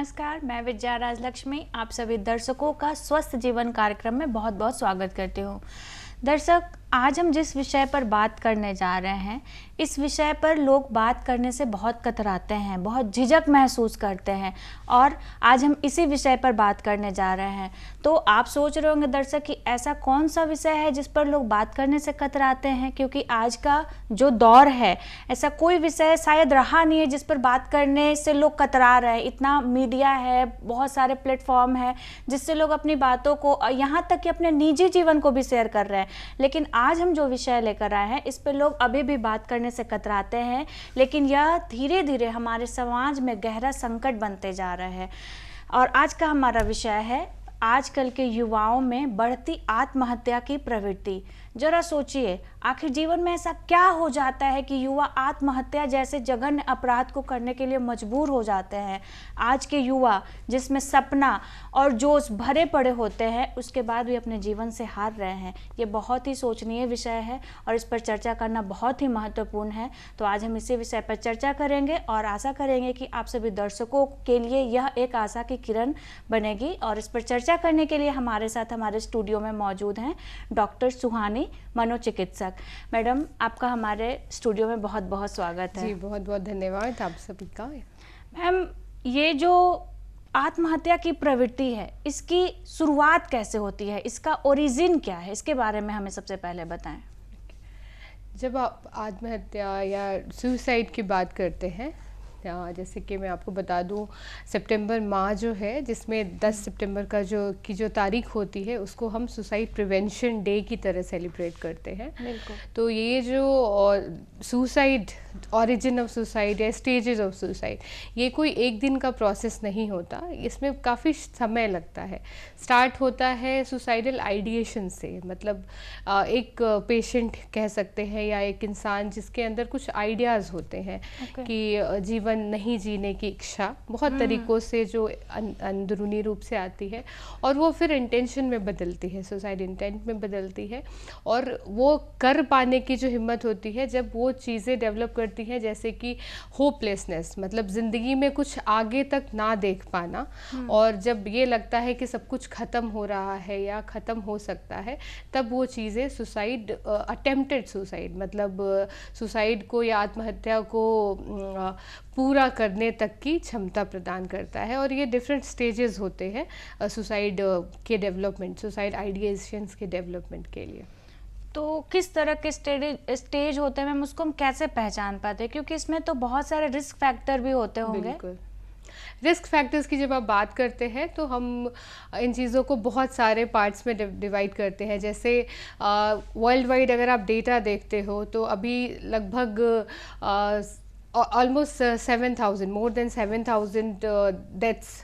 नमस्कार, मैं विजया राजलक्ष्मी आप सभी दर्शकों का स्वस्थ जीवन कार्यक्रम में बहुत बहुत स्वागत करती हूँ। दर्शक, आज हम जिस विषय पर बात करने जा रहे हैं, इस विषय पर लोग बात करने से बहुत कतराते हैं, बहुत झिझक महसूस करते हैं और आज हम इसी विषय पर बात करने जा रहे हैं। तो आप सोच रहे होंगे दर्शक कि ऐसा कौन सा विषय है जिस पर लोग बात करने से कतराते हैं, क्योंकि आज का जो दौर है ऐसा कोई विषय शायद रहा नहीं है जिस पर बात करने से लोग कतरा रहे हैं। इतना मीडिया है, बहुत सारे प्लेटफॉर्म है जिससे लोग अपनी बातों को, यहाँ तक कि अपने निजी जीवन को भी शेयर कर रहे हैं। लेकिन आज हम जो विषय लेकर आए हैं इस पर लोग अभी भी बात करने से कतराते हैं, लेकिन यह धीरे धीरे हमारे समाज में गहरा संकट बनते जा रहा है। और आज का हमारा विषय है आजकल के युवाओं में बढ़ती आत्महत्या की प्रवृत्ति। जरा सोचिए, आखिर जीवन में ऐसा क्या हो जाता है कि युवा आत्महत्या जैसे जघन्य अपराध को करने के लिए मजबूर हो जाते हैं। आज के युवा जिसमें सपना और जोश भरे पड़े होते हैं, उसके बाद भी अपने जीवन से हार रहे हैं। ये बहुत ही सोचनीय विषय है और इस पर चर्चा करना बहुत ही महत्वपूर्ण है। तो आज हम इसी विषय पर चर्चा करेंगे और आशा करेंगे कि आप सभी दर्शकों के लिए यह एक आशा की किरण बनेगी। और इस पर चर्चा करने के लिए हमारे साथ हमारे स्टूडियो में मौजूद हैं डॉक्टर सुहानी, मनोचिकित्सक। मैडम, आपका हमारे स्टूडियो में बहुत बहुत स्वागत है। जी, बहुत बहुत धन्यवाद आप सभी का। मैम, ये जो आत्महत्या की प्रवृत्ति है, इसकी शुरुआत कैसे होती है, इसका ओरिजिन क्या है, इसके बारे में हमें सबसे पहले बताएं। जब आप आत्महत्या या सुसाइड की बात करते हैं, जैसे कि मैं आपको बता दूं, सितंबर माह जो है, जिसमें 10 सितंबर का जो तारीख होती है, उसको हम सुसाइड प्रिवेंशन डे की तरह सेलिब्रेट करते हैं। बिल्कुल। तो ये जो सुसाइड, ऑरिजिन ऑफ सुसाइड या स्टेजेस ऑफ सुसाइड, ये कोई एक दिन का प्रोसेस नहीं होता, इसमें काफ़ी समय लगता है। स्टार्ट होता है सुसाइडल आइडिएशन से, मतलब एक पेशेंट कह सकते हैं या एक इंसान जिसके अंदर कुछ आइडियाज़ होते हैं कि जीवन नहीं जीने की इच्छा बहुत तरीक़ों से जो अंदरूनी रूप से आती है, और वो फिर इंटेंशन में बदलती है, सुसाइड इंटेंट में बदलती है। और वो कर पाने की जो हिम्मत होती है, जब वो चीज़ें डेवलप करती हैं, जैसे कि होपलेसनेस, मतलब ज़िंदगी में कुछ आगे तक ना देख पाना, और जब ये लगता है कि सब कुछ ख़त्म हो रहा है या ख़त्म हो सकता है, तब वो चीज़ें सुसाइड, अटेम्प्टेड सुसाइड, मतलब सुसाइड को या आत्महत्या को पूरा करने तक की क्षमता प्रदान करता है। और ये डिफरेंट स्टेजेस होते हैं सुसाइड के डेवलपमेंट, सुसाइड आइडिएशंस के डेवलपमेंट के लिए। तो किस तरह के स्टेज होते हैं मैम, उसको हम कैसे पहचान पाते हैं, क्योंकि इसमें तो बहुत सारे रिस्क फैक्टर भी होते होंगे। बिल्कुल। रिस्क फैक्टर्स की जब आप बात करते हैं तो हम इन चीज़ों को बहुत सारे पार्ट्स में डिवाइड करते हैं। जैसे वर्ल्ड वाइड अगर आप डेटा देखते हो तो अभी लगभग almost 7,000, more than 7,000 deaths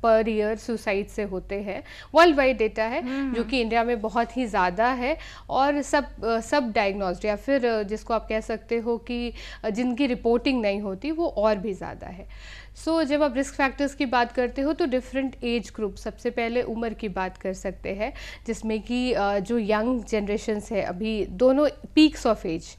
per year suicide से होते हैं। वर्ल्ड वाइड डेटा है, जो कि इंडिया में बहुत ही ज़्यादा है, और सब डायग्नोस्ड, या फिर जिसको आप कह सकते हो कि जिनकी रिपोर्टिंग नहीं होती, वो और भी ज़्यादा है। सो जब आप रिस्क फैक्टर्स की बात करते हो तो डिफरेंट एज ग्रुप, सबसे पहले उम्र की बात कर सकते हैं, जिसमें कि जो यंग जनरेशन्स है, अभी दोनों peaks of age,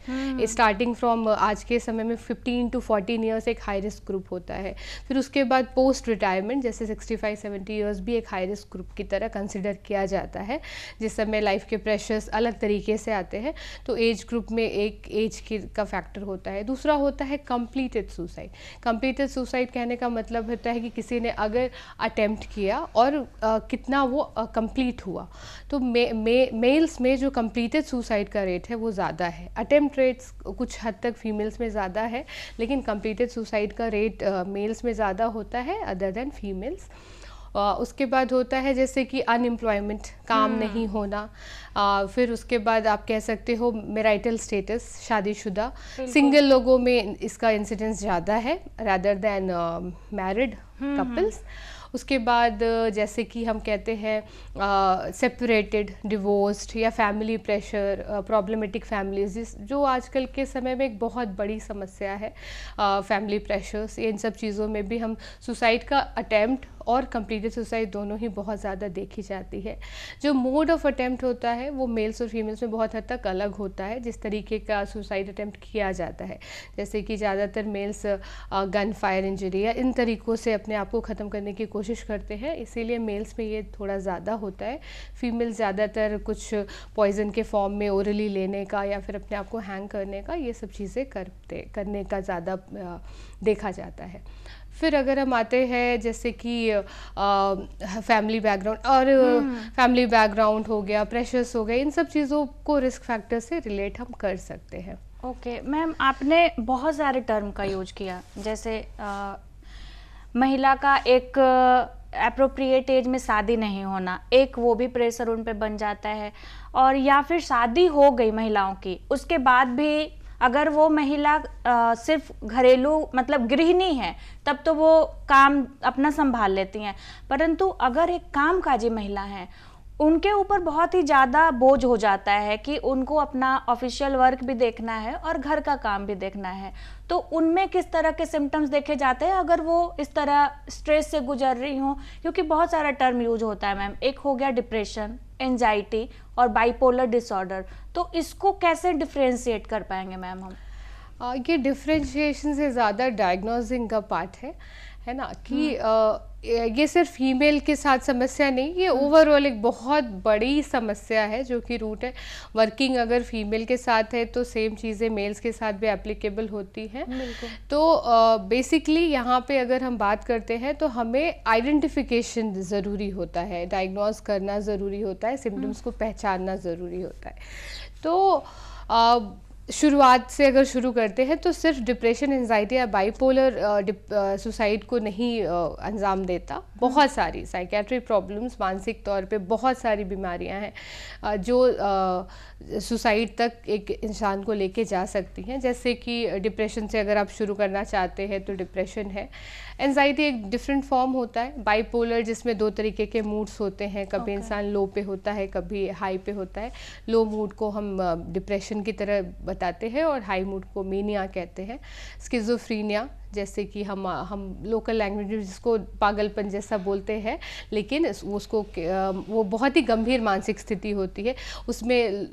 starting from आज के समय में 15 to 14 ईयर्स एक हाई रिस्क ग्रुप होता है। फिर उसके बाद पोस्ट रिटायरमेंट, जैसे 65-70 ईयर्स भी एक हाई रिस्क ग्रुप की तरह कंसिडर किया जाता है, जिस समय लाइफ के प्रेशर्स अलग तरीके से आते हैं। तो एज ग्रुप में एक एज का फैक्टर होता है। दूसरा होता है कंप्लीटेड सुसाइड। कंप्लीटेड सुसाइड कहने का मतलब होता है कि किसी ने अगर अटेम्प्ट किया और कितना वो कंप्लीट हुआ। तो मेल्स में जो कंप्लीटेड सुसाइड का रेट है वो ज़्यादा है। अटेम्प्ट रेट्स कुछ हद तक फीमेल्स में ज़्यादा है, लेकिन कंप्लीटेड सुसाइड का रेट मेल्स में ज़्यादा होता है अदर देन फीमेल्स। उसके बाद होता है जैसे कि अनएम्प्लॉयमेंट, काम नहीं होना। फिर उसके बाद आप कह सकते हो मैरिटल स्टेटस, शादीशुदा। सिंगल लोगों में इसका इंसिडेंस ज़्यादा है रादर देन मैरिड कपल्स। उसके बाद जैसे कि हम कहते हैं सेपरेटेड, डिवोर्स्ड, या फैमिली प्रेशर, प्रॉब्लमेटिक फैमिलीज, जो आजकल के समय में एक बहुत बड़ी समस्या है, फैमिली प्रेशर्स। इन सब चीज़ों में भी हम सुसाइड का अटेम्प्ट और कंप्लीटेड सुसाइड दोनों ही बहुत ज़्यादा देखी जाती है। जो मोड ऑफ अटेम्प्ट होता है वो मेल्स और फीमेल्स में बहुत हद तक अलग होता है, जिस तरीके का सुसाइड अटेम्प्ट किया जाता है। जैसे कि ज़्यादातर मेल्स गन फायर इंजरी या इन तरीक़ों से अपने आप को ख़त्म करने की कोशिश करते हैं, इसीलिए मेल्स में ये थोड़ा ज़्यादा होता है। फीमेल ज़्यादातर कुछ पॉइज़न के फॉर्म में ओरली लेने का या फिर अपने आप को हैंग करने का, ये सब चीज़ें करने का ज़्यादा देखा जाता है। फिर अगर हम आते हैं जैसे कि फैमिली बैकग्राउंड और फैमिली बैकग्राउंड हो गया, प्रेशर्स हो गए, इन सब चीज़ों को रिस्क फैक्टर से रिलेट हम कर सकते हैं। ओके मैम, आपने बहुत सारे टर्म का यूज किया, जैसे महिला का एक अप्रोप्रिएट एज में शादी नहीं होना, एक वो भी प्रेशर उन पे बन जाता है। और या फिर शादी हो गई महिलाओं की, उसके बाद भी अगर वो महिला सिर्फ घरेलू मतलब गृहिणी है, तब तो वो काम अपना संभाल लेती हैं, परंतु अगर एक कामकाजी महिला है, उनके ऊपर बहुत ही ज़्यादा बोझ हो जाता है कि उनको अपना ऑफिशियल वर्क भी देखना है और घर का काम भी देखना है। तो उनमें किस तरह के सिम्टम्स देखे जाते हैं अगर वो इस तरह स्ट्रेस से गुजर रही हों? क्योंकि बहुत सारा टर्म यूज होता है मैम, एक हो गया डिप्रेशन, एंजाइटी और बाइपोलर डिसऑर्डर, तो इसको कैसे डिफ्रेंशिएट कर पाएंगे मैम हम? ये डिफ्रेंशिएशन से ज़्यादा डायग्नोजिंग का पार्ट है ना, कि ये सिर्फ फीमेल के साथ समस्या नहीं, ये ओवरऑल एक बहुत बड़ी समस्या है जो कि रूट है। वर्किंग अगर फीमेल के साथ है तो सेम चीज़ें मेल्स के साथ भी एप्लीकेबल होती हैं। तो बेसिकली यहाँ पे अगर हम बात करते हैं तो हमें आइडेंटिफिकेशन ज़रूरी होता है, डायग्नोज करना ज़रूरी होता है, सिम्टम्स को पहचानना ज़रूरी होता है। तो शुरुआत से अगर शुरू करते हैं तो सिर्फ डिप्रेशन, एंजाइटी या बाइपोलर सुसाइड को नहीं अंजाम देता। बहुत सारी साइकेट्रिक प्रॉब्लम्स, मानसिक तौर पे बहुत सारी बीमारियां हैं जो सुसाइड तक एक इंसान को लेके जा सकती हैं। जैसे कि डिप्रेशन से अगर आप शुरू करना चाहते हैं तो डिप्रेशन है। एंजाइटी एक डिफरेंट फॉर्म होता है। बाइपोलर जिसमें दो तरीके के मूड्स होते हैं, कभी इंसान लो पे होता है, कभी हाई पे होता है। लो मूड को हम डिप्रेशन की तरह बताते हैं और हाई मूड को मेनिया कहते हैं। स्किज़ोफ्रीनिया जैसे कि हम लोकल लैंग्वेज में जिसको पागलपन जैसा बोलते हैं, लेकिन उसको वो बहुत ही गंभीर मानसिक स्थिति होती है। उसमें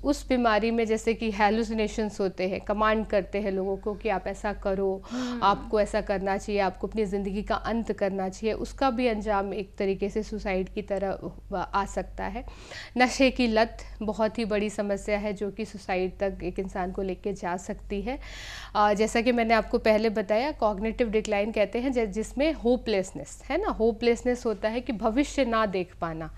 उस बीमारी में जैसे कि हैलुसिनेशंस होते हैं, कमांड करते हैं लोगों को कि आप ऐसा करो, आपको ऐसा करना चाहिए, आपको अपनी ज़िंदगी का अंत करना चाहिए। उसका भी अंजाम एक तरीके से सुसाइड की तरह आ सकता है। नशे की लत बहुत ही बड़ी समस्या है जो कि सुसाइड तक एक इंसान को लेके जा सकती है। जैसा कि मैंने आपको पहले बताया, कॉग्निटिव डिक्लाइन कहते हैं जिसमें होपलेसनेस है ना, होपलेसनेस होता है कि भविष्य ना देख पाना।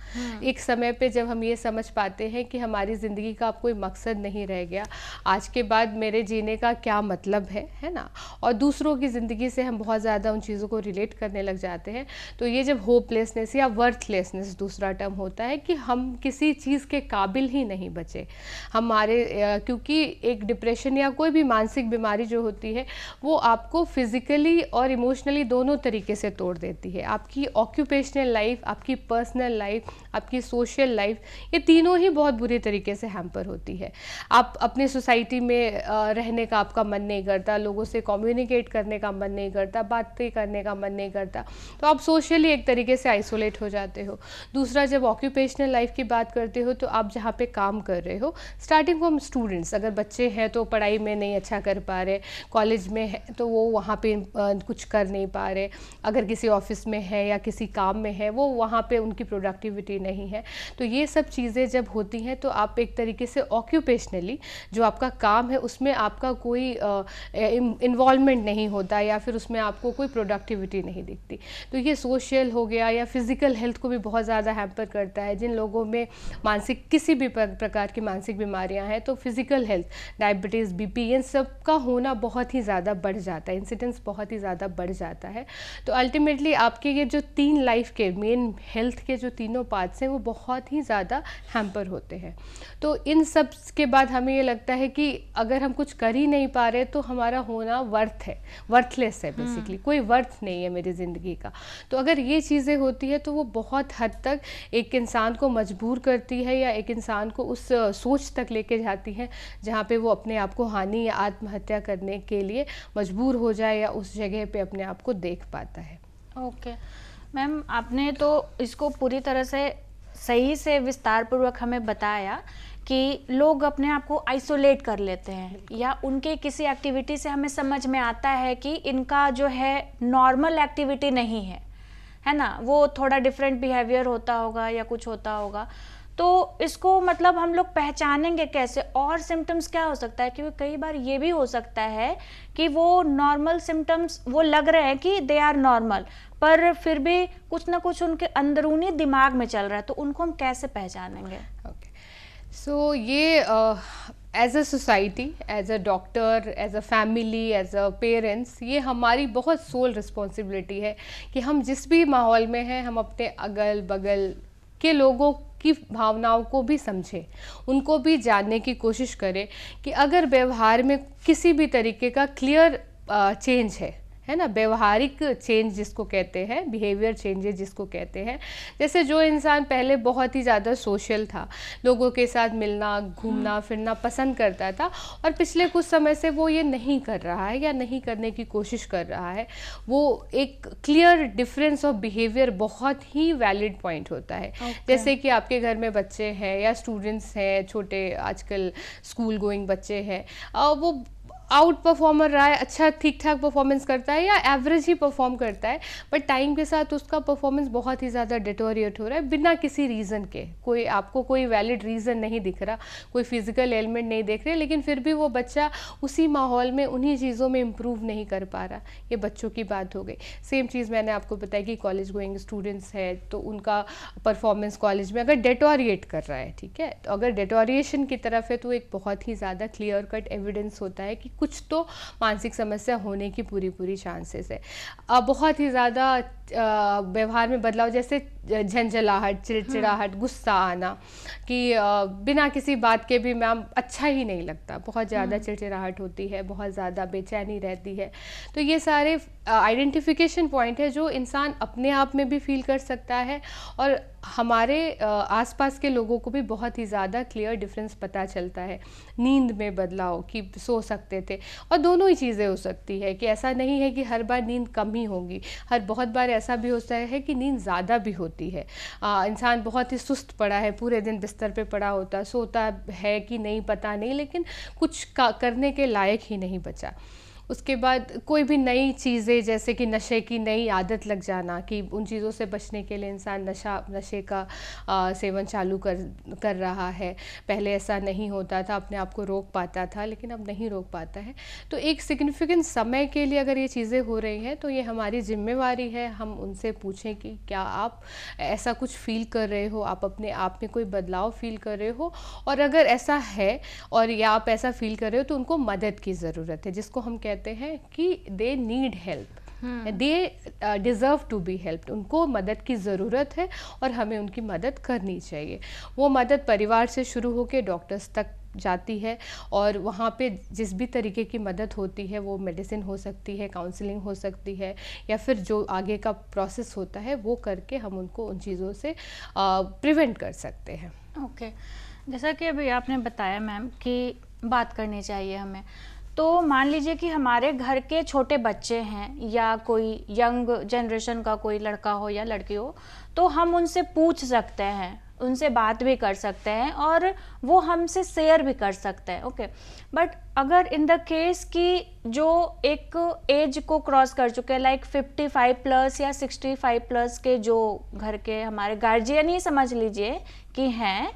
एक समय पे जब हम ये समझ पाते हैं कि हमारी ज़िंदगी का अब कोई मकसद नहीं रह गया, आज के बाद मेरे जीने का क्या मतलब है ना, और दूसरों की ज़िंदगी से हम बहुत ज़्यादा उन चीज़ों को रिलेट करने लग जाते हैं। तो ये जब होपलेसनेस या वर्थलेसनेस दूसरा टर्म होता है कि हम किसी चीज़ के काबिल ही नहीं बचे हमारे, क्योंकि एक डिप्रेशन या कोई भी मानसिक बीमारी जो होती है वो आपको फिज़िकली और इमोशनली दोनों तरीके से तोड़ देती है। आपकी ऑक्यूपेशनल लाइफ, आपकी पर्सनल लाइफ, आपकी सोशल लाइफ, ये तीनों ही बहुत बुरी तरीके से हैम्पर होती है। आप अपनी सोसाइटी में रहने का आपका मन नहीं करता, लोगों से कम्युनिकेट करने का मन नहीं करता, बातें करने का मन नहीं करता, तो आप सोशली एक तरीके से आइसोलेट हो जाते हो। दूसरा, जब ऑक्यूपेशनल लाइफ की बात करते हो तो आप जहाँ पे काम कर रहे हो, स्टार्टिंग फ्रॉम स्टूडेंट्स, अगर बच्चे हैं तो पढ़ाई में नहीं अच्छा कर पा रहे, कॉलेज में है तो वो वहाँ पे कुछ कर नहीं पा रहे, अगर किसी ऑफिस में है या किसी काम में है वो वहाँ पे उनकी प्रोडक्टिविटी नहीं है। तो ये सब चीज़ें जब होती हैं तो आप एक तरीके से ऑक्यूपेशनली जो आपका काम है उसमें आपका कोई इन्वॉल्वमेंट नहीं होता या फिर उसमें आपको कोई प्रोडक्टिविटी नहीं दिखती। तो ये सोशल हो गया या फिज़िकल हेल्थ को भी बहुत ज़्यादा हैम्पर करता है। जिन लोगों में मानसिक किसी भी प्रकार की मानसिक बीमारियाँ हैं तो फिज़िकल हेल्थ, डायबिटीज़, बीपी, इन सब का होना बहुत ही ज़्यादा बढ़ जाता है, इंसिडेंस बहुत ही ज़्यादा बढ़ जाता है। तो अल्टीमेटली आपके ये जो तीन लाइफ के मेन हेल्थ के जो तीनों पार्ट्स हैं वो बहुत ही ज़्यादा हैम्पर होते हैं। तो इन सब के बाद हमें ये लगता है कि अगर हम कुछ कर ही नहीं पा रहे तो हमारा होना वर्थलेस है, बेसिकली कोई वर्थ नहीं है मेरी ज़िंदगी का। तो अगर ये चीज़ें होती है तो वो बहुत हद तक एक इंसान को मजबूर करती है या एक इंसान को उस सोच तक लेके जाती है जहाँ पे वो अपने आप को हानि या आत्महत्या करने के लिए मजबूर हो जाए या उस जगह पे अपने आप को देख पाता है। ओके मैम आपने तो इसको पूरी तरह से सही से विस्तार पूर्वक हमें बताया कि लोग अपने आप को आइसोलेट कर लेते हैं या उनके किसी एक्टिविटी से हमें समझ में आता है कि इनका जो है नॉर्मल एक्टिविटी नहीं है ना, वो थोड़ा डिफरेंट बिहेवियर होता होगा या कुछ होता होगा। तो इसको मतलब हम लोग पहचानेंगे कैसे, और सिम्टम्स क्या हो सकता है? क्योंकि कई बार ये भी हो सकता है कि वो नॉर्मल सिम्टम्स वो लग रहे हैं कि दे आर नॉर्मल, पर फिर भी कुछ ना कुछ उनके अंदरूनी दिमाग में चल रहा है, तो उनको हम कैसे पहचानेंगे? सो ये as a society, as a doctor, as a family, as a parents, ये हमारी बहुत सोल रिस्पॉन्सिबिलिटी है कि हम जिस भी माहौल में हैं हम अपने अगल बगल के लोगों की भावनाओं को भी समझें, उनको भी जानने की कोशिश करें कि अगर व्यवहार में किसी भी तरीके का क्लियर चेंज है ना, व्यवहारिक चेंज जिसको कहते हैं, बिहेवियर चेंजेस जिसको कहते हैं। जैसे जो इंसान पहले बहुत ही ज़्यादा सोशल था, लोगों के साथ मिलना घूमना फिरना पसंद करता था, और पिछले कुछ समय से वो ये नहीं कर रहा है या नहीं करने की कोशिश कर रहा है, वो एक क्लियर डिफरेंस ऑफ बिहेवियर बहुत ही वैलिड पॉइंट होता है। जैसे कि आपके घर में बच्चे हैं या स्टूडेंट्स हैं, छोटे आजकल स्कूल गोइंग बच्चे हैं, वो आउट परफॉर्मर रहा है, अच्छा ठीक ठाक परफॉर्मेंस करता है या एवरेज ही परफॉर्म करता है, बट टाइम के साथ उसका परफॉर्मेंस बहुत ही ज़्यादा डिटोरिएट हो रहा है बिना किसी रीज़न के। कोई आपको कोई वैलिड रीज़न नहीं दिख रहा, कोई फिजिकल एलिमेंट नहीं देख रहे, लेकिन फिर भी वो बच्चा उसी माहौल में उन्हीं चीज़ों में इम्प्रूव नहीं कर पा रहा। ये बच्चों की बात हो गई। सेम चीज़ मैंने आपको बताया कि कॉलेज गोइंग स्टूडेंट्स है तो उनका परफॉर्मेंस कॉलेज में अगर डिटोरिएट कर रहा है, ठीक है, तो अगर डिटोरिएशन की तरफ है तो एक बहुत ही ज़्यादा क्लियर कट एविडेंस होता है कि कुछ तो मानसिक समस्या होने की पूरी चांसेस है। बहुत ही ज़्यादा व्यवहार में बदलाव, जैसे झंझलाहट, चिड़चिड़ाहट, गुस्सा आना, कि बिना किसी बात के भी मैम अच्छा ही नहीं लगता, बहुत ज़्यादा चिड़चिड़ाहट होती है, बहुत ज़्यादा बेचैनी रहती है। तो ये सारे आइडेंटिफिकेशन पॉइंट है जो इंसान अपने आप में भी फील कर सकता है, और हमारे आसपास के लोगों को भी बहुत ही ज़्यादा क्लियर डिफरेंस पता चलता है। नींद में बदलाव, कि सो सकते थे, और दोनों ही चीज़ें हो सकती है कि ऐसा नहीं है कि हर बार नींद कम ही होगी, बहुत बार ऐसा भी होता है कि नींद ज़्यादा भी होती है। इंसान बहुत ही सुस्त पड़ा है, पूरे दिन बिस्तर पे पड़ा होता, सोता है कि नहीं पता नहीं, लेकिन कुछ करने के लायक ही नहीं बचा। उसके बाद कोई भी नई चीज़ें, जैसे कि नशे की नई आदत लग जाना, कि उन चीज़ों से बचने के लिए इंसान नशे का सेवन चालू कर रहा है। पहले ऐसा नहीं होता था, अपने आप को रोक पाता था, लेकिन अब नहीं रोक पाता है। तो एक सिग्निफिकेंट समय के लिए अगर ये चीज़ें हो रही हैं तो ये हमारी जिम्मेवारी है, हम उनसे पूछें कि क्या आप ऐसा कुछ फील कर रहे हो, आप अपने आप में कोई बदलाव फील कर रहे हो, और अगर ऐसा है और या आप ऐसा फील कर रहे हो तो उनको मदद की ज़रूरत है, जिसको हम कहते हैं कि they need help, they deserve to be helped. उनको मदद की ज़रूरत है और हमें उनकी मदद करनी चाहिए। वो मदद परिवार से शुरू होकर डॉक्टर्स तक जाती है, और वहाँ पे जिस भी तरीके की मदद होती है, वो मेडिसिन हो सकती है, काउंसलिंग हो सकती है, या फिर जो आगे का प्रोसेस होता है वो करके हम उनको उन चीज़ों से प्रिवेंट कर सकते हैं। ओके, जैसा कि अभी आपने बताया मैम कि बात करनी चाहिए हमें, तो मान लीजिए कि हमारे घर के छोटे बच्चे हैं या कोई यंग जनरेशन का कोई लड़का हो या लड़की हो, तो हम उनसे पूछ सकते हैं, उनसे बात भी कर सकते हैं और वो हमसे शेयर भी कर सकते हैं। ओके, बट अगर इन द केस कि जो एक एज को क्रॉस कर चुके हैं, लाइक 55 प्लस या 65 प्लस के जो घर के हमारे गार्जियन ही समझ लीजिए कि हैं,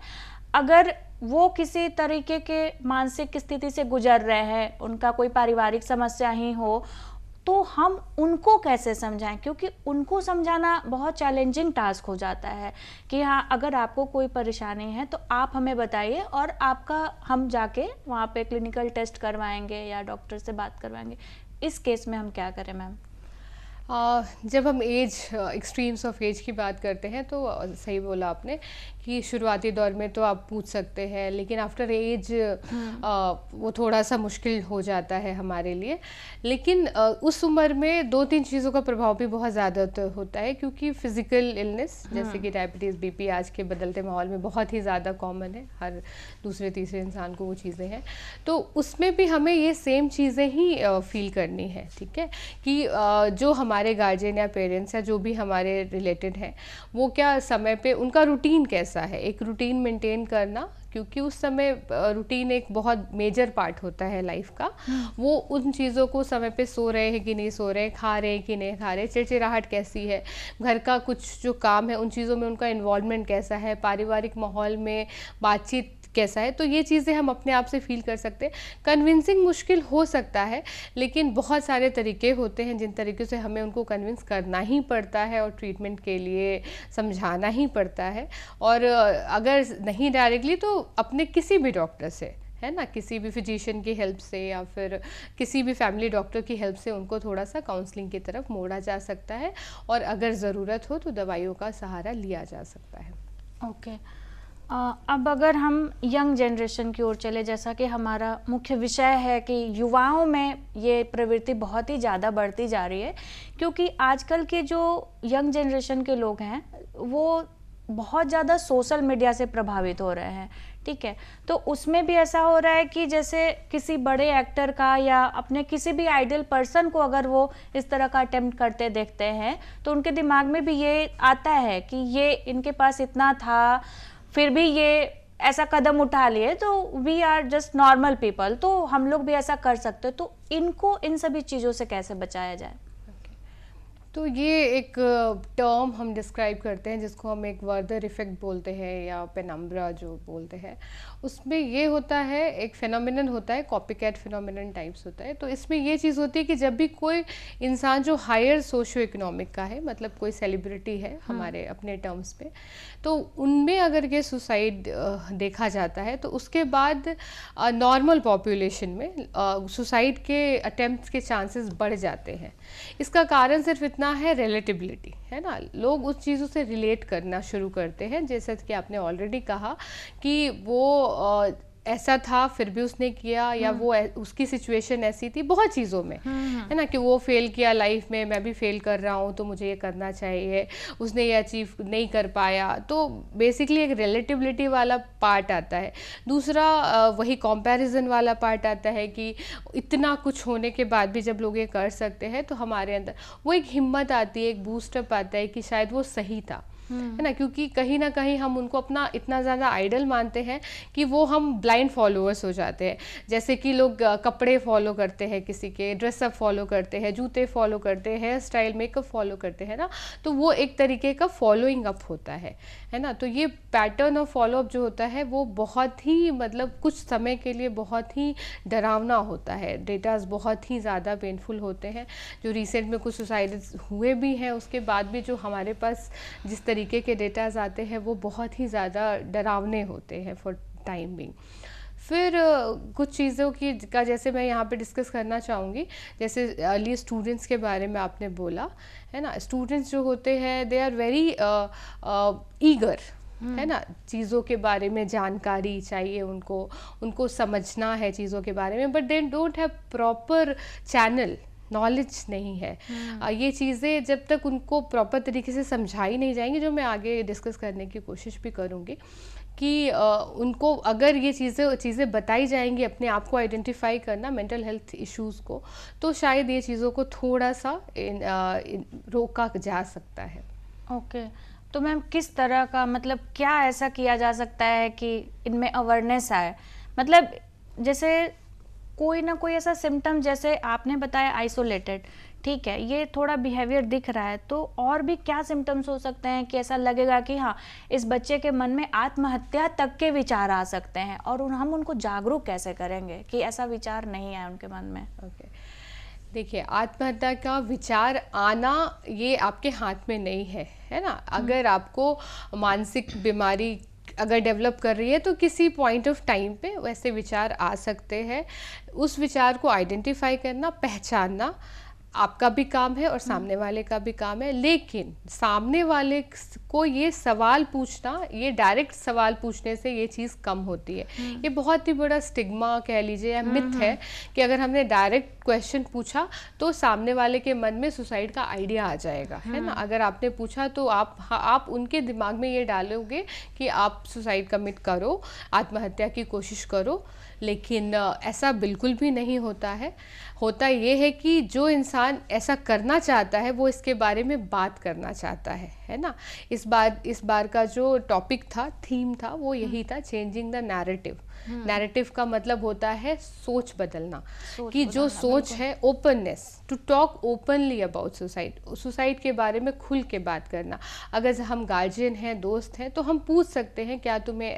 अगर वो किसी तरीके के मानसिक स्थिति से गुजर रहे हैं, उनका कोई पारिवारिक समस्या ही हो, तो हम उनको कैसे समझाएं? क्योंकि उनको समझाना बहुत चैलेंजिंग टास्क हो जाता है कि हाँ, अगर आपको कोई परेशानी है तो आप हमें बताइए और आपका हम जाके वहाँ पे क्लिनिकल टेस्ट करवाएंगे या डॉक्टर से बात करवाएंगे। इस केस में हम क्या करें मैम? जब हम एज एक्सट्रीम्स ऑफ एज की बात करते हैं तो सही बोला आपने कि शुरुआती दौर में तो आप पूछ सकते हैं, लेकिन आफ्टर एज वो थोड़ा सा मुश्किल हो जाता है हमारे लिए। लेकिन उस उम्र में 2-3 चीज़ों का प्रभाव भी बहुत ज़्यादा होता है, क्योंकि फिज़िकल इलनेस जैसे कि डायबिटीज़, बीपी आज के बदलते माहौल में बहुत ही ज़्यादा कॉमन है, हर दूसरे तीसरे इंसान को वो चीज़ें हैं। तो उसमें भी हमें ये सेम चीज़ें ही फील करनी है, ठीक है, कि जो हमारे गार्जियन या पेरेंट्स या जो भी हमारे रिलेटेड हैं वो क्या समय पे उनका रूटीन कैसा है, एक रूटीन मेंटेन करना, क्योंकि उस समय रूटीन एक बहुत मेजर पार्ट होता है लाइफ का। वो उन चीज़ों को समय पे सो रहे हैं कि नहीं सो रहे हैं, खा रहे हैं कि नहीं खा रहे, चिड़चिड़ाहट कैसी है, घर का कुछ जो काम है उन चीज़ों में उनका इन्वॉल्वमेंट कैसा है, पारिवारिक माहौल में बातचीत कैसा है, तो ये चीज़ें हम अपने आप से फील कर सकते हैं। कन्विंसिंग मुश्किल हो सकता है, लेकिन बहुत सारे तरीके होते हैं जिन तरीक़े से हमें उनको कन्विंस करना ही पड़ता है और ट्रीटमेंट के लिए समझाना ही पड़ता है। और अगर नहीं डायरेक्टली तो अपने किसी भी डॉक्टर से, है ना, किसी भी फिजिशियन की हेल्प से या फिर किसी भी फैमिली डॉक्टर की हेल्प से उनको थोड़ा सा काउंसलिंग की तरफ मोड़ा जा सकता है, और अगर ज़रूरत हो तो दवाइयों का सहारा लिया जा सकता है। ओके। अब अगर हम यंग जनरेशन की ओर चले, जैसा कि हमारा मुख्य विषय है कि युवाओं में ये प्रवृत्ति बहुत ही ज़्यादा बढ़ती जा रही है, क्योंकि आजकल के जो यंग जनरेशन के लोग हैं वो बहुत ज़्यादा सोशल मीडिया से प्रभावित हो रहे हैं, ठीक है। तो उसमें भी ऐसा हो रहा है कि जैसे किसी बड़े एक्टर का या अपने किसी भी आइडल पर्सन को अगर वो इस तरह का अटेम्प्ट करते देखते हैं तो उनके दिमाग में भी ये आता है कि ये इनके पास इतना था फिर भी ये ऐसा कदम उठा लिए, तो we are just normal people, तो हम लोग भी ऐसा कर सकते हैं। तो इनको इन सभी चीज़ों से कैसे बचाया जाए? तो ये एक टर्म हम डिस्क्राइब करते हैं जिसको हम एक वर्दर इफ़ेक्ट बोलते हैं या पेनम्ब्रा जो बोलते हैं। उसमें ये होता है, एक फिनोमिनन होता है, कॉपीकैट फिनोमिनन टाइप्स होता है। तो इसमें ये चीज़ होती है कि जब भी कोई इंसान जो हायर सोशियो इकोनॉमिक का है, मतलब कोई सेलिब्रिटी है हमारे अपने टर्म्स पे, तो उनमें अगर ये सुसाइड देखा जाता है तो उसके बाद नॉर्मल पॉपुलेशन में सुसाइड के अटेम्प्ट के चांसेस बढ़ जाते हैं। इसका कारण सिर्फ इतना है, रिलेटिबिलिटी, है ना, लोग उस चीज़ों से रिलेट करना शुरू करते हैं। जैसा कि आपने ऑलरेडी कहा कि वो ऐसा था फिर भी उसने किया, या वो उसकी सिचुएशन ऐसी थी, बहुत चीज़ों में, है ना, कि वो फेल किया लाइफ में, मैं भी फेल कर रहा हूँ तो मुझे ये करना चाहिए, उसने ये अचीव नहीं कर पाया। तो बेसिकली एक रिलेटिबिलिटी वाला पार्ट आता है। दूसरा वही कंपैरिजन वाला पार्ट आता है कि इतना कुछ होने के बाद भी जब लोग ये कर सकते हैं तो हमारे अंदर वो एक हिम्मत आती है, एक बूस्टअप आता है कि शायद वो सही था, है ना, क्योंकि कहीं ना कहीं हम उनको अपना इतना ज़्यादा आइडल मानते हैं कि वो हम ब्लाइंड फॉलोअर्स हो जाते हैं। जैसे कि लोग कपड़े फॉलो करते हैं, किसी के ड्रेसअप फॉलो करते हैं, जूते फॉलो करते हैं, हेयर स्टाइल मेकअप फॉलो करते हैं ना, तो वो एक तरीके का फॉलोइंग अप होता है ना। तो ये पैटर्न ऑफ फॉलोअप जो होता है वो बहुत ही, मतलब कुछ समय के लिए बहुत ही डरावना होता है। डेटाज बहुत ही ज़्यादा पेनफुल होते हैं। जो रिसेंट में कुछ सुसाइड हुए भी हैं, उसके बाद भी जो हमारे पास जिस तरीके के डेटाज आते हैं वो बहुत ही ज़्यादा डरावने होते हैं फॉर टाइम बिंग। फिर कुछ चीज़ों की का जैसे मैं यहाँ पे डिस्कस करना चाहूँगी, जैसे अर्ली स्टूडेंट्स के बारे में आपने बोला, है ना। स्टूडेंट्स जो होते हैं दे आर वेरी ईगर, है ना, चीज़ों के बारे में जानकारी चाहिए उनको समझना है चीज़ों के बारे में, but they don't have proper channel, knowledge नहीं है। ये चीज़ें जब तक उनको प्रॉपर तरीके से समझाई नहीं जाएंगी, जो मैं आगे डिस्कस करने की कोशिश भी करूँगी, कि उनको अगर ये चीज़ें बताई जाएंगी, अपने आप को आइडेंटिफाई करना, मेंटल हेल्थ इश्यूज़ को, तो शायद ये चीज़ों को थोड़ा सा रोका जा सकता है। ओके। तो मैम किस तरह का, मतलब क्या ऐसा किया जा सकता है कि इनमें अवेयरनेस आए? मतलब जैसे कोई ना कोई ऐसा सिम्टम, जैसे आपने बताया आइसोलेटेड, ठीक है, ये थोड़ा बिहेवियर दिख रहा है, तो और भी क्या सिम्टम्स हो सकते हैं कि ऐसा लगेगा कि हाँ, इस बच्चे के मन में आत्महत्या तक के विचार आ सकते हैं, और हम उनको जागरूक कैसे करेंगे कि ऐसा विचार नहीं आए उनके मन में? ओके, देखिए, आत्महत्या का विचार आना ये आपके हाथ में नहीं है ना। अगर आपको मानसिक बीमारी अगर डेवलप कर रही है तो किसी पॉइंट ऑफ टाइम पे वैसे विचार आ सकते हैं। उस विचार को आइडेंटिफाई करना, पहचानना आपका भी काम है और सामने वाले का भी काम है, लेकिन सामने वाले को ये सवाल पूछना, ये डायरेक्ट सवाल पूछने से ये चीज़ कम होती है। ये बहुत ही बड़ा स्टिग्मा कह लीजिए या मिथ है कि अगर हमने डायरेक्ट क्वेश्चन पूछा तो सामने वाले के मन में सुसाइड का आइडिया आ जाएगा, है ना। अगर आपने पूछा तो आप उनके दिमाग में ये डालोगे कि आप सुसाइड कमिट करो, आत्महत्या की कोशिश करो, लेकिन ऐसा बिल्कुल भी नहीं होता है। होता ये है कि जो इंसान इंसान ऐसा करना चाहता है वो इसके बारे में बात करना चाहता है ना। इस बार का जो टॉपिक था, थीम था, वो यही था, चेंजिंग द नैरेटिव। नैरेटिव का मतलब होता है सोच बदलना, कि जो सोच है, openness, to talk openly about suicide के बारे में खुल के बात करना। अगर हम गार्जियन हैं, दोस्त हैं, तो हम पूछ सकते हैं क्या तुम्हें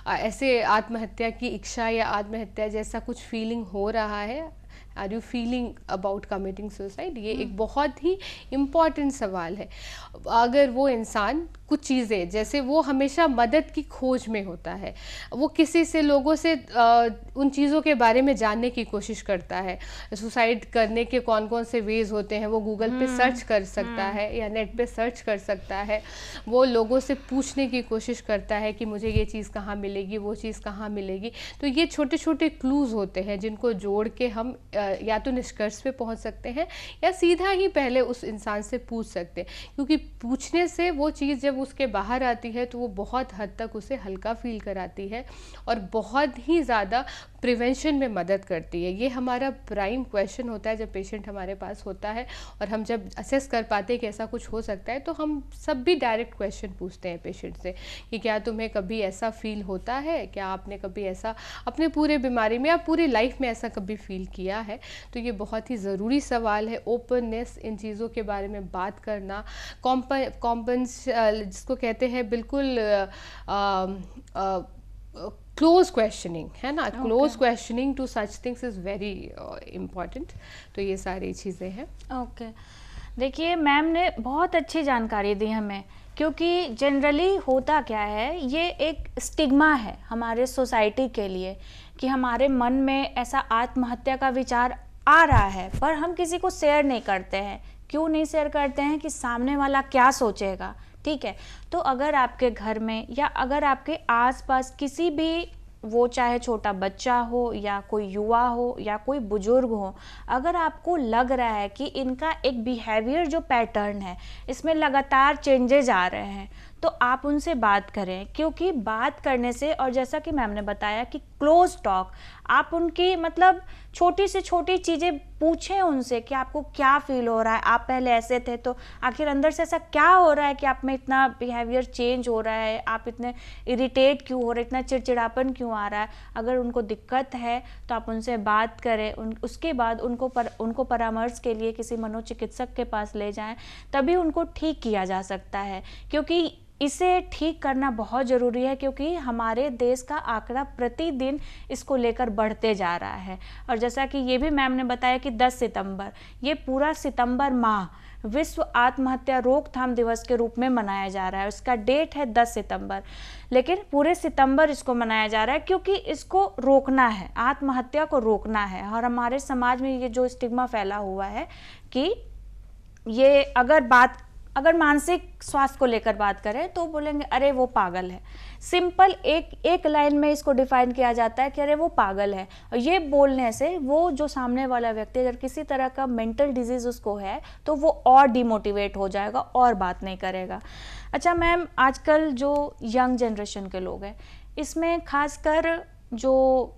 ऐसे आत्महत्या की इच्छा या आत्महत्या जैसा कुछ फीलिंग हो रहा है, are you feeling about committing suicide. ये एक बहुत ही इम्पॉर्टेंट सवाल है। अगर वो इंसान कुछ चीज़ें, जैसे वो हमेशा मदद की खोज में होता है, वो किसी से, लोगों से उन चीज़ों के बारे में जानने की कोशिश करता है। सुसाइड करने के कौन कौन से वेज होते हैं वो गूगल पे सर्च कर सकता है या नेट पे सर्च कर सकता है। वो लोगों से पूछने की कोशिश करता है कि मुझे ये चीज़ कहाँ मिलेगी, वो चीज़ कहाँ मिलेगी। तो ये छोटे छोटे क्लूज़ होते हैं जिनको जोड़ के हम या तो निष्कर्ष पे पहुंच सकते हैं या सीधा ही पहले उस इंसान से पूछ सकते हैं, क्योंकि पूछने से वो चीज़ जब उसके बाहर आती है तो वो बहुत हद तक उसे हल्का फील कराती है और बहुत ही ज़्यादा प्रिवेंशन में मदद करती है। ये हमारा प्राइम क्वेश्चन होता है जब पेशेंट हमारे पास होता है, और हम जब असेस कर पाते हैं कि ऐसा कुछ हो सकता है तो हम सब भी डायरेक्ट क्वेश्चन पूछते हैं पेशेंट से कि क्या तुम्हें कभी ऐसा फील होता है, क्या आपने कभी ऐसा अपने पूरे बीमारी में या पूरी लाइफ में ऐसा कभी फील किया है। तो ये बहुत ही ज़रूरी सवाल है। ओपननेस, इन चीज़ों के बारे में बात करना, कॉम्पन्स जिसको कहते हैं, बिल्कुल क्लोज क्वेश्चनिंग, है ना। Close questioning to such things is very important. तो ये सारी चीज़ें हैं। ओके, देखिए मैम ने बहुत अच्छी जानकारी दी हमें, क्योंकि जनरली होता क्या है, ये एक स्टिग्मा है हमारे सोसाइटी के लिए कि हमारे मन में ऐसा आत्महत्या का विचार आ रहा है, पर हम किसी को शेयर नहीं करते हैं। क्यों नहीं शेयर करते हैं? कि सामने वाला क्या सोचेगा। ठीक है, तो अगर आपके घर में या अगर आपके आसपास किसी भी, वो चाहे छोटा बच्चा हो या कोई युवा हो या कोई बुजुर्ग हो, अगर आपको लग रहा है कि इनका एक बिहेवियर जो पैटर्न है इसमें लगातार चेंजेज आ रहे हैं, तो आप उनसे बात करें, क्योंकि बात करने से, और जैसा कि मैम ने बताया कि क्लोज टॉक, आप उनकी मतलब छोटी से छोटी चीज़ें पूछें उनसे कि आपको क्या फील हो रहा है, आप पहले ऐसे थे तो आखिर अंदर से ऐसा क्या हो रहा है कि आप में इतना बिहेवियर चेंज हो रहा है, आप इतने इरिटेट क्यों हो रहे, इतना चिड़चिड़ापन क्यों आ रहा है। अगर उनको दिक्कत है तो आप उनसे बात करें, उसके बाद उनको परामर्श के लिए किसी मनोचिकित्सक के पास ले जाएं, तभी उनको ठीक किया जा सकता है। क्योंकि इसे ठीक करना बहुत ज़रूरी है, क्योंकि हमारे देश का आंकड़ा प्रतिदिन इसको लेकर बढ़ते जा रहा है। और जैसा कि ये भी मैम ने बताया कि 10 सितंबर, ये पूरा सितंबर माह विश्व आत्महत्या रोकथाम दिवस के रूप में मनाया जा रहा है। उसका डेट है 10 सितंबर, लेकिन पूरे सितंबर इसको मनाया जा रहा है क्योंकि इसको रोकना है, आत्महत्या को रोकना है। और हमारे समाज में ये जो स्टिग्मा फैला हुआ है कि ये अगर मानसिक स्वास्थ्य को लेकर बात करें तो बोलेंगे अरे वो पागल है। सिंपल एक लाइन में इसको डिफाइन किया जाता है कि अरे वो पागल है। और ये बोलने से वो जो सामने वाला व्यक्ति अगर किसी तरह का मेंटल डिजीज उसको है तो वो और डिमोटिवेट हो जाएगा और बात नहीं करेगा। अच्छा मैम, आजकल जो यंग जनरेशन के लोग हैं, इसमें खासकर जो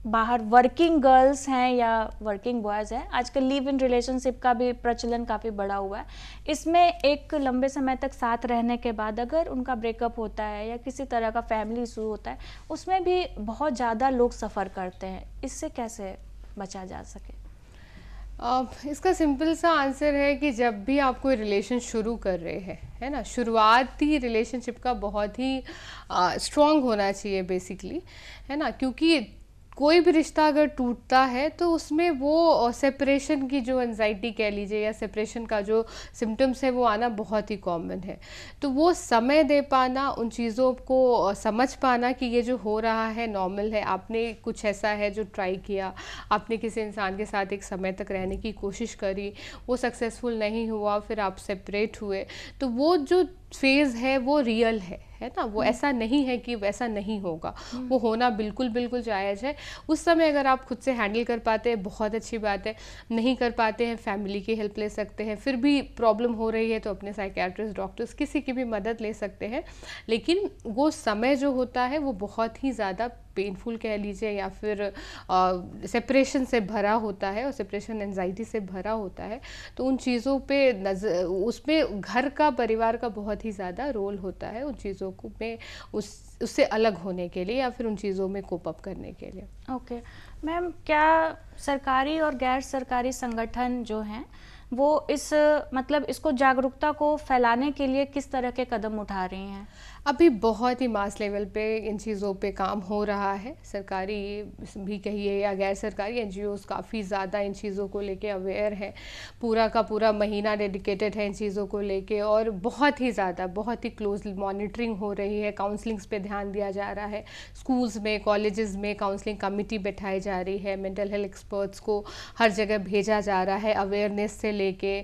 बाहर वर्किंग गर्ल्स हैं या वर्किंग बॉयज़ हैं, आजकल लिव इन रिलेशनशिप का भी प्रचलन काफ़ी बढ़ा हुआ है। इसमें एक लंबे समय तक साथ रहने के बाद अगर उनका ब्रेकअप होता है या किसी तरह का फैमिली इशू होता है, उसमें भी बहुत ज़्यादा लोग सफ़र करते हैं। इससे कैसे बचा जा सके? इसका सिंपल सा आंसर है कि जब भी आप कोई रिलेशन शुरू कर रहे हैं, है ना, शुरुआती रिलेशनशिप का बहुत ही स्ट्रॉन्ग होना चाहिए बेसिकली, है ना। क्योंकि कोई भी रिश्ता अगर टूटता है तो उसमें वो सेपरेशन की जो एंजाइटी कह लीजिए या सेपरेशन का जो सिम्टम्स है वो आना बहुत ही कॉमन है। तो वो समय दे पाना, उन चीज़ों को समझ पाना कि ये जो हो रहा है नॉर्मल है, आपने कुछ ऐसा है जो ट्राई किया, आपने किसी इंसान के साथ एक समय तक रहने की कोशिश करी, वो सक्सेसफुल नहीं हुआ, फिर आप सेपरेट हुए, तो वो जो फेज़ है वो रियल है ना। वो ऐसा नहीं है कि वैसा नहीं होगा, वो होना बिल्कुल बिल्कुल जायज़ है। उस समय अगर आप खुद से हैंडल कर पाते हैं बहुत अच्छी बात है, नहीं कर पाते हैं फैमिली की हेल्प ले सकते हैं, फिर भी प्रॉब्लम हो रही है तो अपने साइकियाट्रिस्ट, डॉक्टर्स, किसी की भी मदद ले सकते हैं। लेकिन वो समय जो होता है वो बहुत ही ज़्यादा पेनफुल कह लीजिए या फिर सेपरेशन से भरा होता है और सेपरेशन एंजाइटी से भरा होता है, तो उन चीज़ों पे नज़र, उसमें घर का, परिवार का बहुत ही ज़्यादा रोल होता है उन चीज़ों को में उससे अलग होने के लिए या फिर उन चीज़ों में कोप अप करने के लिए। ओके मैम, क्या सरकारी और गैर सरकारी संगठन जो हैं वो मतलब इसको जागरूकता को फैलाने के लिए किस तरह के कदम उठा रही हैं? अभी बहुत ही मास लेवल पे इन चीज़ों पे काम हो रहा है। सरकारी भी कहिए या गैर सरकारी एनजीओज़ काफ़ी ज़्यादा इन चीज़ों को लेके अवेयर है। पूरा का पूरा महीना डेडिकेटेड है इन चीज़ों को लेके और बहुत ही ज़्यादा, बहुत ही क्लोजली मॉनिटरिंग हो रही है। काउंसलिंग्स पे ध्यान दिया जा रहा है। स्कूल्स में, कॉलेजेस में काउंसलिंग कमिटी बैठाई जा रही है। मेंटल हेल्थ एक्सपर्ट्स को हर जगह भेजा जा रहा है अवेयरनेस से लेके।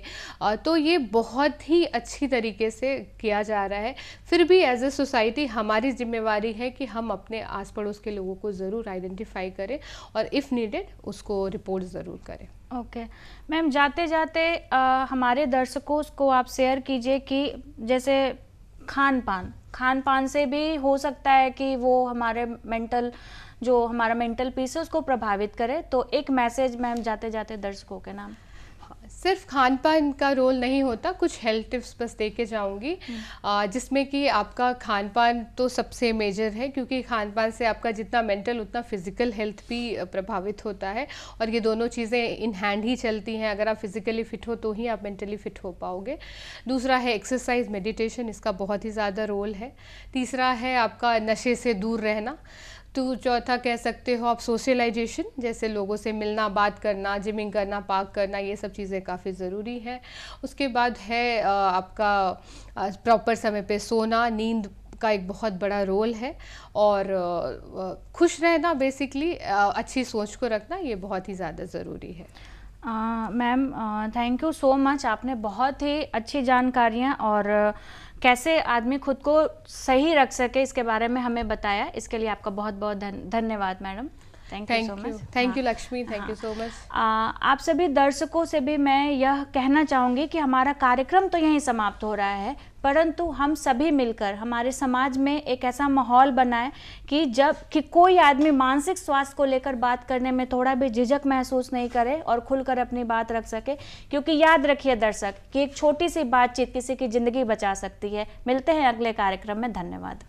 तो ये बहुत ही अच्छी तरीके से किया जा रहा है। फिर भी एज सोसाइटी हमारी जिम्मेवारी है कि हम अपने आस पड़ोस के लोगों को ज़रूर आइडेंटिफाई करें और इफ़ नीडेड उसको रिपोर्ट ज़रूर करें। ओके मैम, जाते जाते हमारे दर्शकों को आप शेयर कीजिए कि जैसे खान पान से भी हो सकता है कि वो हमारे हमारा मेंटल पीस है उसको प्रभावित करे, तो एक मैसेज मैम जाते जाते दर्शकों के नाम। सिर्फ खान पान का रोल नहीं होता, कुछ हेल्थ टिप्स बस दे के जाऊँगी, जिसमें कि आपका खान पान तो सबसे मेजर है, क्योंकि खान पान से आपका जितना मेंटल उतना फिज़िकल हेल्थ भी प्रभावित होता है और ये दोनों चीज़ें इन हैंड ही चलती हैं। अगर आप फिज़िकली फ़िट हो तो ही आप मेंटली फ़िट हो पाओगे। दूसरा है एक्सरसाइज, मेडिटेशन, इसका बहुत ही ज़्यादा रोल है। तीसरा है आपका नशे से दूर रहना। तो चौथा कह सकते हो आप सोशलाइजेशन, जैसे लोगों से मिलना, बात करना, जिमिंग करना, पार्क करना, ये सब चीज़ें काफ़ी ज़रूरी है। उसके बाद है आपका प्रॉपर समय पे सोना, नींद का एक बहुत बड़ा रोल है और खुश रहना, बेसिकली अच्छी सोच को रखना, ये बहुत ही ज़्यादा ज़रूरी है। Ma'am thank you so much, आपने बहुत ही अच्छी जानकारियाँ और कैसे आदमी खुद को सही रख सके इसके बारे में हमें बताया। इसके लिए आपका बहुत बहुत धन्यवाद madam. Thank you so much. Thank you Lakshmi, thank you so much. आप सभी दर्शकों से भी मैं यह कहना चाहूँगी कि हमारा कार्यक्रम तो यहीं समाप्त हो रहा है, परंतु हम सभी मिलकर हमारे समाज में एक ऐसा माहौल बनाएं कि कोई आदमी मानसिक स्वास्थ्य को लेकर बात करने में थोड़ा भी झिझक महसूस नहीं करे और खुलकर अपनी बात रख सके, क्योंकि याद रखिए दर्शक कि एक छोटी सी बातचीत किसी की ज़िंदगी बचा सकती है। मिलते हैं अगले कार्यक्रम में। धन्यवाद।